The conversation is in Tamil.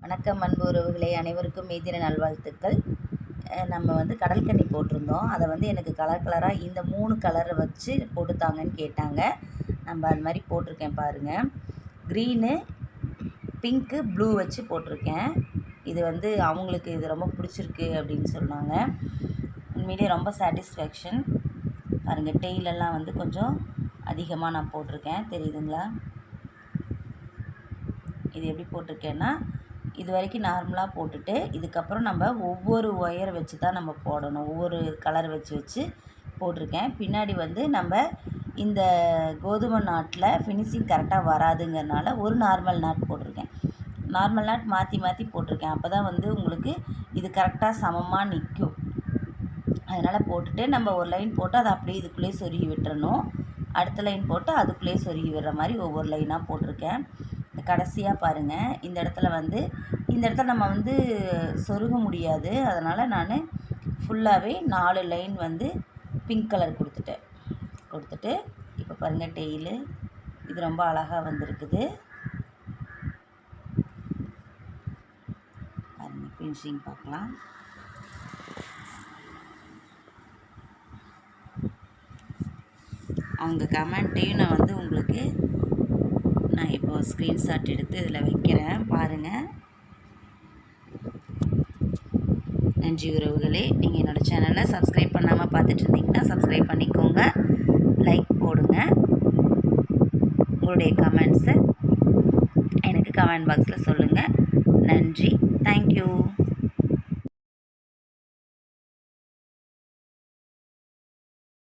வணக்கம் அன்பு உறவுகளே, அனைவருக்கும் மே தின நல்வாழ்த்துக்கள். நம்ம கடல்கன்னி போட்டிருந்தோம். அதை எனக்கு கலர் கலராக இந்த 3 கலரை வச்சு போட்டுத்தாங்கன்னு கேட்டாங்க. நம்ம அது மாதிரி போட்டிருக்கேன் பாருங்கள். க்ரீனு, பிங்க்கு, ப்ளூ வச்சு போட்டிருக்கேன். இது அவங்களுக்கு இது ரொம்ப பிடிச்சிருக்கு அப்படின்னு சொன்னாங்க. உண்மையிலே ரொம்ப சாட்டிஸ்ஃபேக்ஷன். பாருங்கள், டெய்லெல்லாம் கொஞ்சம் அதிகமாக நான் போட்டிருக்கேன், தெரியுதுங்களா? இது எப்படி போட்டிருக்கேன்னா, இது வரைக்கும் நார்மலாக போட்டுட்டு இதுக்கப்புறம் நம்ம ஒவ்வொரு ஒயர் வச்சு தான் நம்ம போடணும். ஒவ்வொரு கலர் வச்சு போட்டிருக்கேன். பின்னாடி நம்ம இந்த கோதுமை நாட்டில் ஃபினிஷிங் கரெக்டாக வராதுங்கிறனால ஒரு நார்மல் நாட் போட்டிருக்கேன். நார்மல் நாட் மாற்றி மாற்றி போட்டிருக்கேன். அப்போ தான் உங்களுக்கு இது கரெக்டாக சமமாக நிற்கும். அதனால் போட்டுட்டு நம்ம ஒரு லைன் போட்டு அதை அப்படியே இதுக்குள்ளேயே சொருகி விட்டுறணும். அடுத்த லைன் போட்டு அதுக்குள்ளேயே சொருகி விடுற மாதிரி ஒவ்வொரு லைனாக போட்டிருக்கேன். கடைசியாக பாருங்கள், இந்த இடத்துல நம்ம சொருக முடியாது. அதனால் நான் ஃபுல்லாகவே 4 லைன் பிங்க் கலர் கொடுத்துட்டு இப்போ பாருங்கள், டெய்லு இது ரொம்ப அழகாக வந்திருக்குது. பாருங்கள், ஃபினிஷிங் பார்க்கலாம். அவங்க கமெண்ட்டையும் நான் உங்களுக்கு நான் இப்போ ஸ்க்ரீன்ஷாட் எடுத்து இதில் வைக்கிறேன், பாருங்கள். நன்றி உறவுகளே. நீங்கள் என்னோடய சேனலை சப்ஸ்கிரைப் பண்ணாமல் பார்த்துட்டு இருந்தீங்கன்னா சப்ஸ்கிரைப் பண்ணிக்கோங்க, லைக் போடுங்க. உங்களுடைய கமெண்ட்ஸை எனக்கு கமெண்ட் பாக்ஸில் சொல்லுங்கள். நன்றி, தேங்க்யூ.